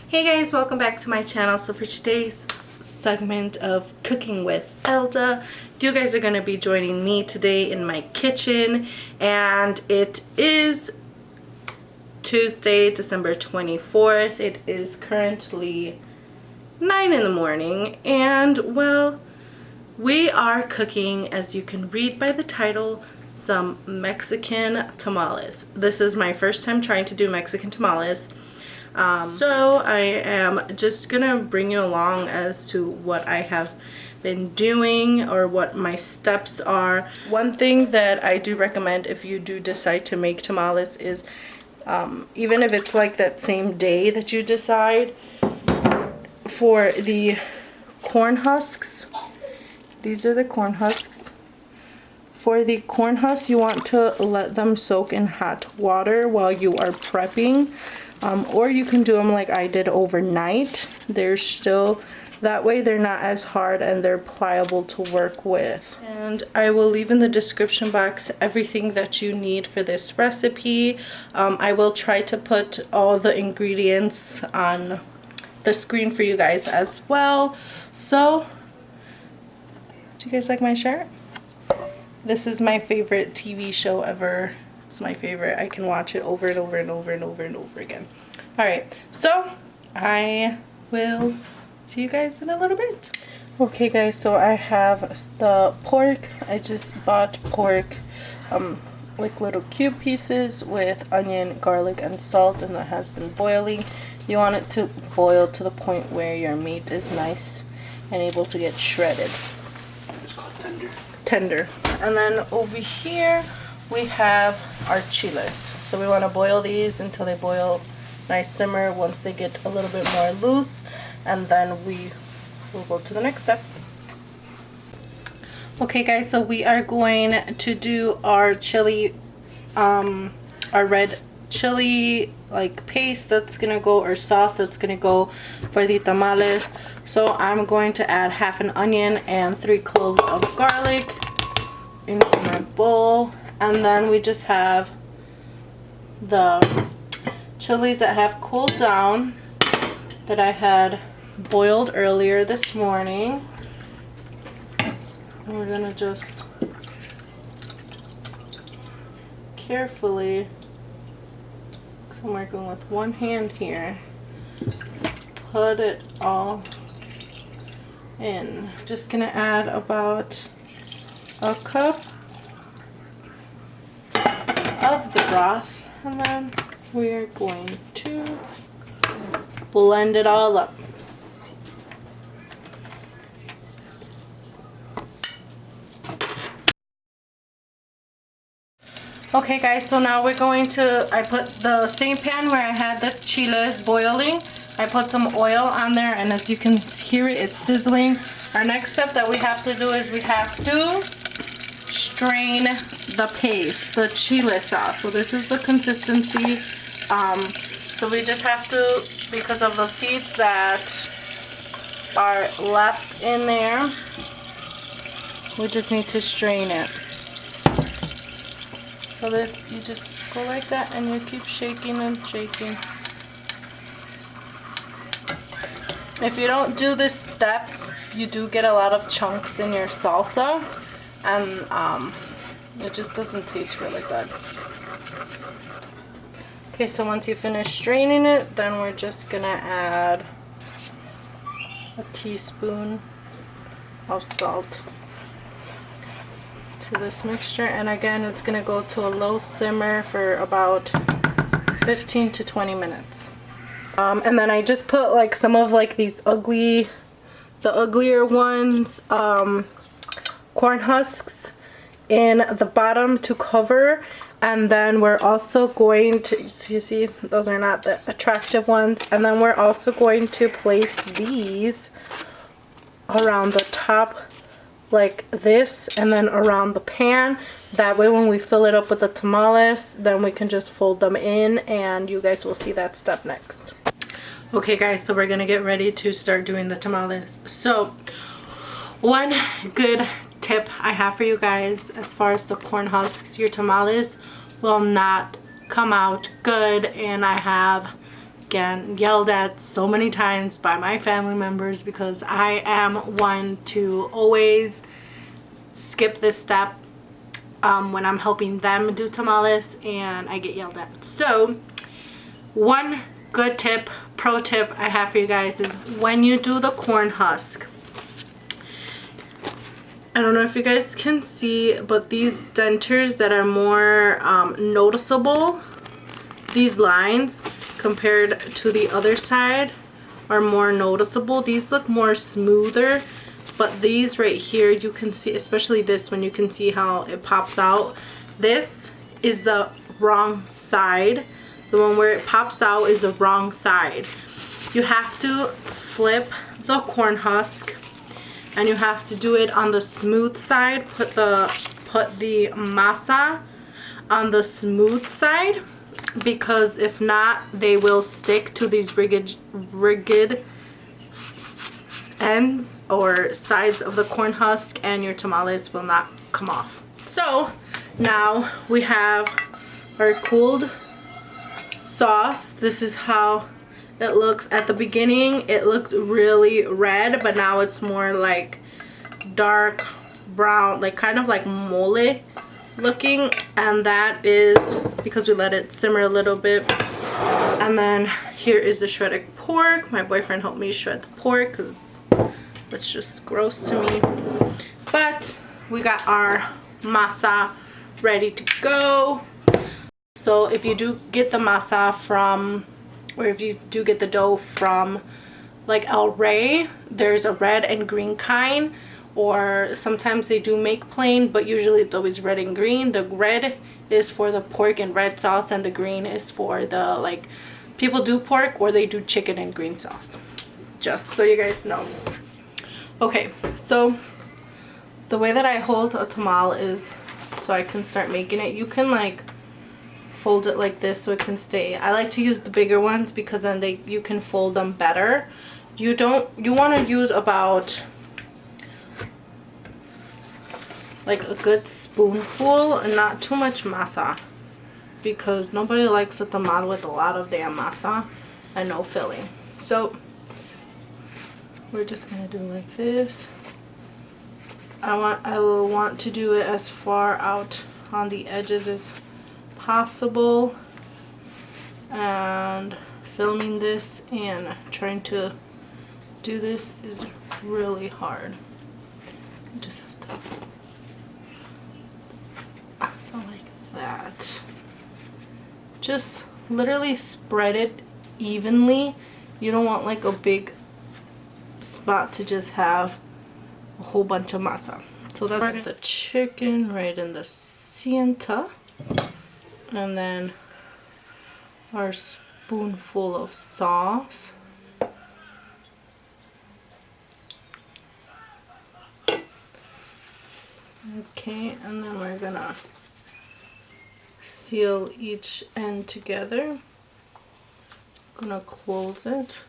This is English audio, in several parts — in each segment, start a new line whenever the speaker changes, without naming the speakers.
Hey guys, welcome back to my channel. So for today's segment of Cooking with Elda, you guys are going to be joining me today in my kitchen, and it is Tuesday, December 24th. It is currently 9 in the morning, and well, we are cooking, as you can read by the title, some Mexican tamales. This is my first time trying to do Mexican tamales. So I am just gonna bring you along as to what I have been doing or what my steps are. One thing that I do recommend if you do decide to make tamales is even if it's like that same day that you decide, for the corn husks, these are the corn husks. For the corn husks, you want to let them soak in hot water while you are prepping. Or you can do them like I did overnight. They're still, that way they're not as hard and they're pliable to work with. And I will leave in the description box everything that you need for this recipe. I will try to put all the ingredients on the screen for you guys as well. So, do you guys like my shirt? This is my favorite TV show ever. It's my favorite. I can watch it over and over and over and over and over again. Alright, so I will see you guys in a little bit. Okay guys, so I have the pork. I just bought pork, like little cube pieces with onion, garlic, and salt, and that has been boiling. You want it to boil to the point where your meat is nice and able to get shredded.
It's called tender.
Tender. And then over here we have our chiles. So we want to boil these until they boil nice simmer. Once they get a little bit more loose, and then we will go to the next step. Okay guys, so we are going to do our chili, our red chili like paste that's gonna go, or sauce that's gonna go for the tamales. So I'm going to add half an onion and 3 cloves of garlic into my bowl. And then we just have the chilies that have cooled down that I had boiled earlier this morning. And we're gonna just carefully, because I'm working with one hand here, put it all in. Just gonna add about a cup of the broth, and then we are going to blend it all up. Okay guys, so now we're going to, I put the same pan where I had the chiles boiling. I put some oil on there, and as you can hear it, it's sizzling. Our next step that we have to do is we have to strain the paste, the chile sauce. So this is the consistency. So we just have to, because of the seeds that are left in there, we just need to strain it. So this, you just go like that and you keep shaking and shaking. If you don't do this step, you do get a lot of chunks in your salsa, and it just doesn't taste really good. Okay, so once you finish straining it, then we're just gonna add a teaspoon of salt to this mixture, and again it's gonna go to a low simmer for about 15 to 20 minutes. And then I just put like some of like these the uglier ones, corn husks in the bottom to cover, and then we're also going to, you see those are not the attractive ones, and then we're also going to place these around the top like this, and then around the pan. That way when we fill it up with the tamales, then we can just fold them in, and you guys will see that step next. Okay guys, so we're gonna get ready to start doing the tamales. So one good tip I have for you guys as far as the corn husks, your tamales will not come out good, and I have again yelled at so many times by my family members because I am one to always skip this step when I'm helping them do tamales, and I get yelled at. So one good tip, pro tip I have for you guys is when you do the corn husk, I don't know if you guys can see, but these dentures that are more noticeable, these lines compared to the other side are more noticeable. These look more smoother, but these right here, you can see, especially this one, you can see how it pops out. This is the wrong side. The one where it pops out is the wrong side. You have to flip the corn husk, and you have to do it on the smooth side. Put the masa on the smooth side, because if not, they will stick to these rigid ends or sides of the corn husk, and your tamales will not come off. So now we have our cooled sauce. This is how it looks. At the beginning it looked really red, but now it's more like dark brown, like kind of like mole looking, and that is because we let it simmer a little bit. And then here is the shredded pork. My boyfriend helped me shred the pork because it's just gross to me. But we got our masa ready to go. So if you do get the masa from, or if you do get the dough from like El Rey, there's a red and green kind, or sometimes they do make plain, but usually it's always red and green. The red is for the pork and red sauce, and the green is for the, like, people do pork or they do chicken and green sauce, just so you guys know. Okay, so the way that I hold a tamal is so I can start making it. You can like fold it like this so it can stay. I like to use the bigger ones because then you can fold them better. You want to use about like a good spoonful and not too much masa, because nobody likes a tamal with a lot of damn masa and no filling. So we're just gonna do like this. I will want to do it as far out on the edges as possible, and filming this and trying to do this is really hard. You just have to, so like that. Just literally spread it evenly. You don't want like a big spot to just have a whole bunch of masa. So that's the chicken right in the center, and then our spoonful of sauce. Okay, and then we're gonna seal each end together. Gonna close it,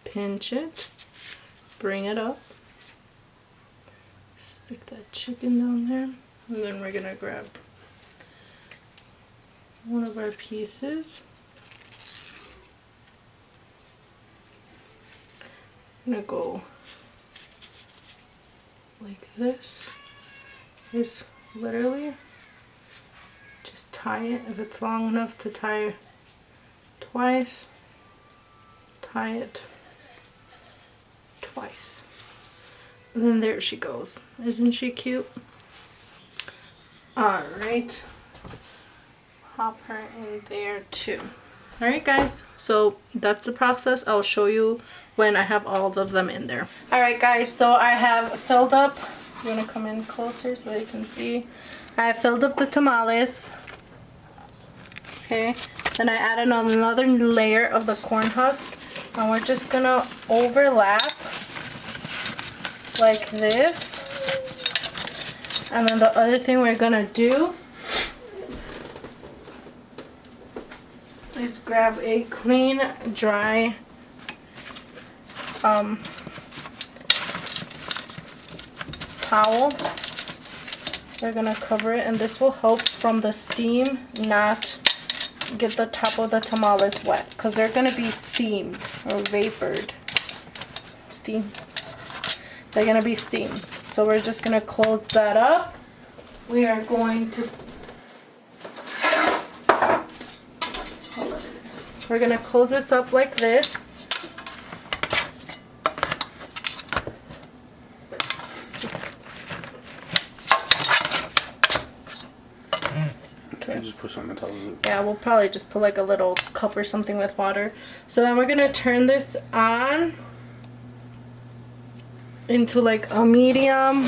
pinch it, bring it up, stick that chicken down there, and then we're gonna grab one of our pieces. I'm gonna go like this. Is literally just tie it. If it's long enough to tie twice, tie it twice. And then there she goes. Isn't she cute? Alright. Pop her in there too. Alright guys, so that's the process. I'll show you when I have all of them in there. Alright guys, so I have filled up. I'm gonna come in closer so you can see. I have filled up the tamales. Okay, then I added another layer of the corn husk, and we're just gonna overlap like this. And then the other thing we're gonna do is grab a clean, dry towel. We're gonna cover it, and this will help from the steam not get the top of the tamales wet because they're going to be steamed or vapored. They're going to be steamed. So we're just going to close that up. We are going to close this up like this.
Okay. Just put something on top of it.
Yeah, we'll probably just put like a little cup or something with water. So then we're gonna turn this on into like a medium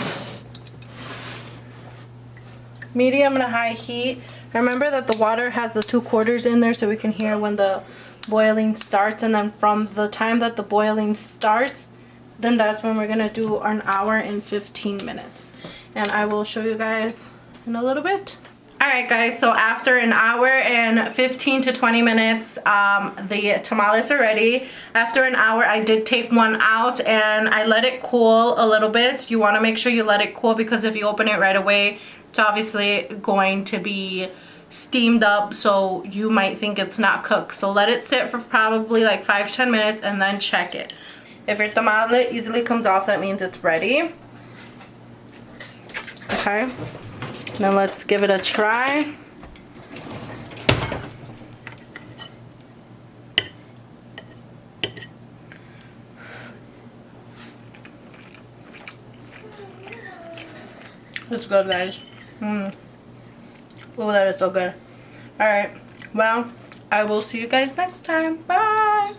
and high heat. Remember that the water has the 2/4 in there so we can hear when the boiling starts, and then from the time that the boiling starts, then that's when we're gonna do an hour and 15 minutes. And I will show you guys in a little bit. Alright guys, so after an hour and 15 to 20 minutes, the tamales are ready. After an hour, I did take one out and I let it cool a little bit. You want to make sure you let it cool because if you open it right away, it's obviously going to be steamed up, so you might think it's not cooked. So let it sit for probably like 5-10 minutes and then check it. If your tamale easily comes off, that means it's ready. Okay. Now let's give it a try. It's good, guys. Oh, that is so good. Alright, well, I will see you guys next time. Bye!